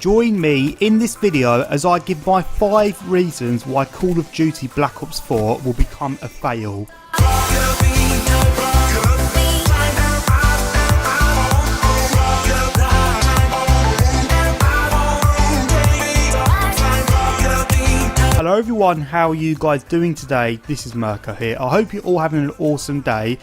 Join me in this video as I give my 5 reasons why Call of Duty Black Ops 4 will become a fail. Hello everyone, how are you guys doing today? This is Mirko here. I hope you're all having an awesome day.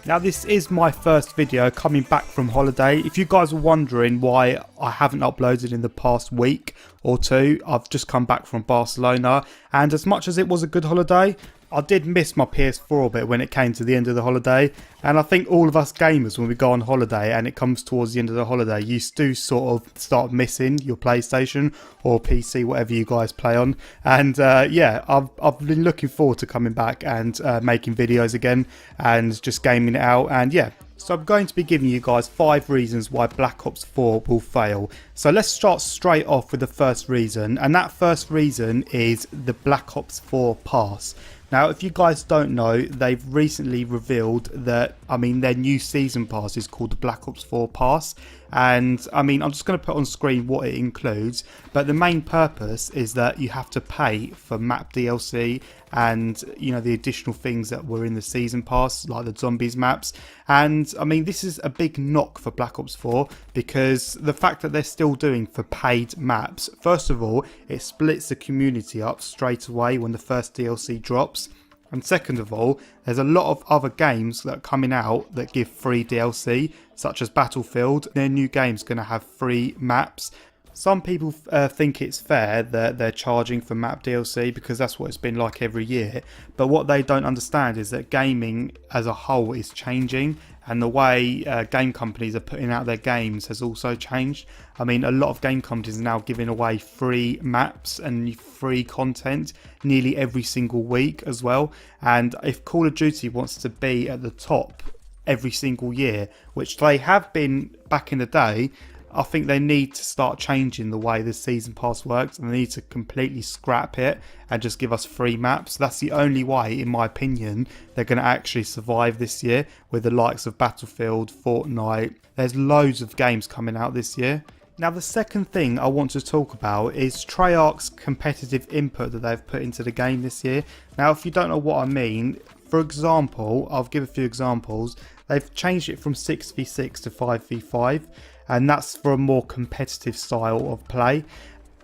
Now this is my first video coming back from holiday. If you guys were wondering why I haven't uploaded in the past week or two, I've just come back from Barcelona, and as much as it was a good holiday, I did miss my PS4 a bit when it came to the end of the holiday. And I think all of us gamers, when we go on holiday and it comes towards the end of the holiday, you do sort of start missing your PlayStation or PC, whatever you guys play on. And yeah, I've been looking forward to coming back and making videos again and just gaming it out. And yeah, so I'm going to be giving you guys 5 reasons why Black Ops 4 will fail. So let's start straight off with the first reason. And that first reason is the Black Ops 4 pass. Now, if you guys don't know, they've recently revealed that, their new season pass is called the Black Ops 4 pass. And, I'm just going to put on screen what it includes. But the main purpose is that you have to pay for map DLC and, the additional things that were in the season pass, like the zombies maps. And, this is a big knock for Black Ops 4 because the fact that they're still doing for paid maps, first of all, it splits the community up straight away when the first DLC drops. And second of all, there's a lot of other games that are coming out that give free DLC, such as Battlefield. Their new game's going to have free maps. Some people think it's fair that they're charging for map DLC because that's what it's been like every year. But what they don't understand is that gaming as a whole is changing, and the way game companies are putting out their games has also changed. A lot of game companies are now giving away free maps and free content nearly every single week as well. And if Call of Duty wants to be at the top every single year, which they have been back in the day, I think they need to start changing the way the season pass works, and they need to completely scrap it and just give us free maps. That's the only way, in my opinion, they're going to actually survive this year with the likes of Battlefield, Fortnite. There's loads of games coming out this year. Now the second thing I want to talk about is Treyarch's competitive input that they've put into the game this year. Now if you don't know what I mean, for example, I'll give a few examples. They've changed it from 6v6 to 5v5. And that's for a more competitive style of play.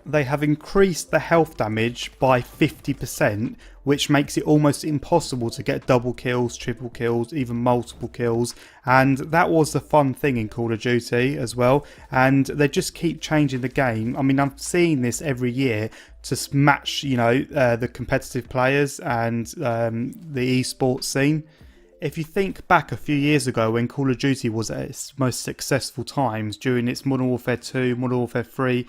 They have increased the health damage by 50%, which makes it almost impossible to get double kills, triple kills, even multiple kills. And that was the fun thing in Call of Duty as well. And they just keep changing the game. I'm seeing this every year to match, the competitive players and the esports scene. If you think back a few years ago when Call of Duty was at its most successful times during its Modern Warfare 2, Modern Warfare 3,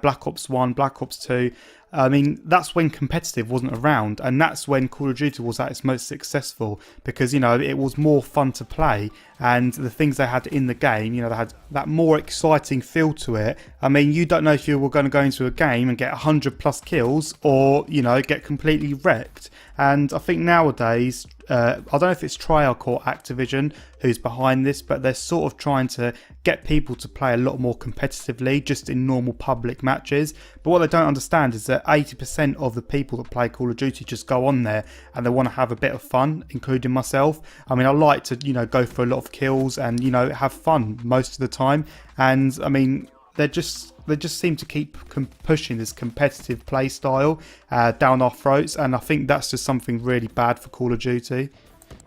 Black Ops 1, Black Ops 2, that's when competitive wasn't around, and that's when Call of Duty was at its most successful because, it was more fun to play, and the things they had in the game, they had that more exciting feel to it. You don't know if you were going to go into a game and get 100 plus kills or, get completely wrecked. And I think nowadays, I don't know if it's Treyarch or Activision who's behind this, but they're sort of trying to get people to play a lot more competitively just in normal public matches. But what they don't understand is that 80% of the people that play Call of Duty just go on there and they want to have a bit of fun, including myself. I like to, go for a lot of kills and, have fun most of the time. And they just seem to keep pushing this competitive play style down our throats, and I think that's just something really bad for Call of Duty.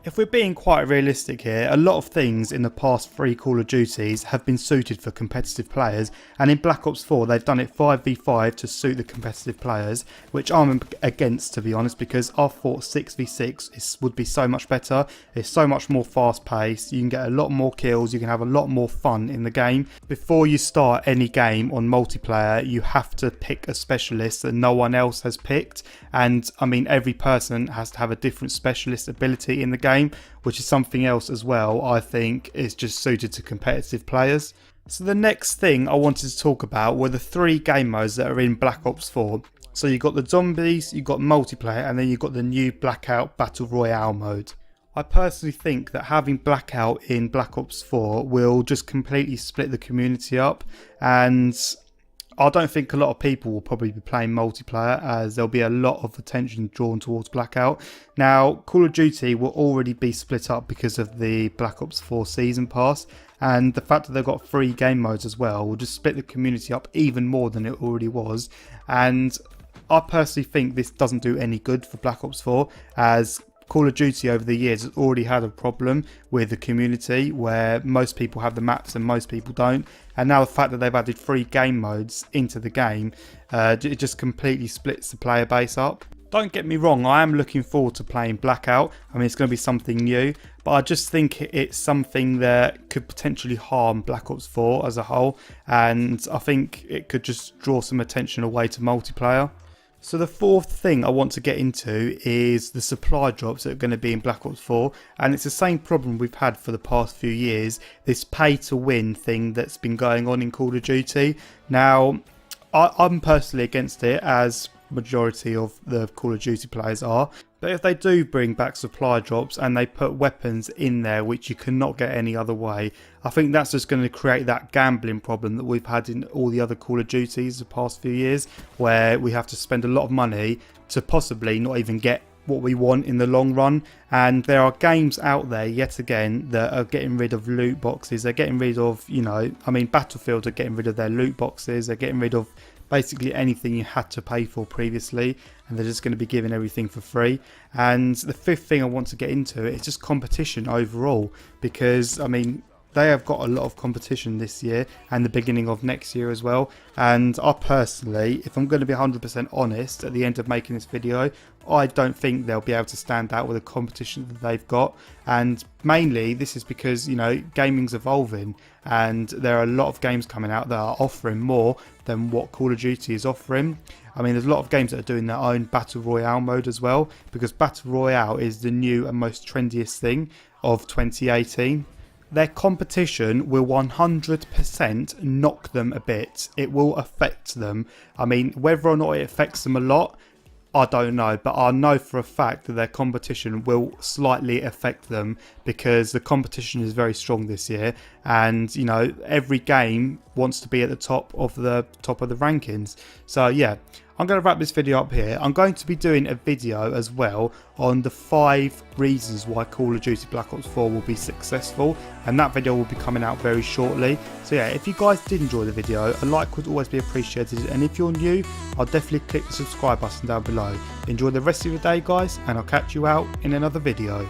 If we're being quite realistic here, a lot of things in the past 3 Call of Duties have been suited for competitive players, and in Black Ops 4 they've done it 5v5 to suit the competitive players, which I'm against, to be honest, because I thought 6v6 would be so much better. It's so much more fast paced, you can get a lot more kills, you can have a lot more fun in the game. Before you start any game on multiplayer, you have to pick a specialist that no one else has picked, and every person has to have a different specialist ability in the game, which is something else as well I think is just suited to competitive players. So the next thing I wanted to talk about were the 3 game modes that are in Black Ops 4. So you've got the zombies, you've got multiplayer, and then you've got the new Blackout Battle Royale mode. I personally think that having Blackout in Black Ops 4 will just completely split the community up, and I don't think a lot of people will probably be playing multiplayer, as there'll be a lot of attention drawn towards Blackout. Now, Call of Duty will already be split up because of the Black Ops 4 Season Pass, and the fact that they've got 3 game modes as well will just split the community up even more than it already was. And I personally think this doesn't do any good for Black Ops 4, as Call of Duty over the years has already had a problem with the community where most people have the maps and most people don't, and now the fact that they've added 3 game modes into the game, it just completely splits the player base up. Don't get me wrong, I am looking forward to playing Blackout. I mean, it's going to be something new, but I just think it's something that could potentially harm Black Ops 4 as a whole, and I think it could just draw some attention away to multiplayer. So the fourth thing I want to get into is the supply drops that are going to be in Black Ops 4, and it's the same problem we've had for the past few years, this pay to win thing that's been going on in Call of Duty. Now, I'm personally against it, as majority of the Call of Duty players are, but if they do bring back supply drops and they put weapons in there which you cannot get any other way, I think that's just going to create that gambling problem that we've had in all the other Call of Duties the past few years, where we have to spend a lot of money to possibly not even get what we want in the long run. And there are games out there yet again that are getting rid of loot boxes. They're getting rid of, Battlefield are getting rid of their loot boxes. They're getting rid of basically anything you had to pay for previously, and they're just going to be giving everything for free. And the fifth thing I want to get into is just competition overall, because I mean, they have got a lot of competition this year and the beginning of next year as well. And I personally, if I'm going to be 100% honest at the end of making this video, I don't think they'll be able to stand out with the competition that they've got. And mainly this is because, gaming's evolving and there are a lot of games coming out that are offering more than what Call of Duty is offering. I mean, there's a lot of games that are doing their own Battle Royale mode as well, because Battle Royale is the new and most trendiest thing of 2018. Their competition will 100% knock them a bit. It will affect them. I mean, whether or not it affects them a lot, I don't know, but I know for a fact that their competition will slightly affect them, because the competition is very strong this year, and every game wants to be at the top of the rankings. So yeah, I'm going to wrap this video up here. I'm going to be doing a video as well on the 5 reasons why Call of Duty Black Ops 4 will be successful, and that video will be coming out very shortly. So yeah, if you guys did enjoy the video, a like would always be appreciated, and if you're new, I'll definitely click the subscribe button down below. Enjoy the rest of your day, guys, and I'll catch you out in another video.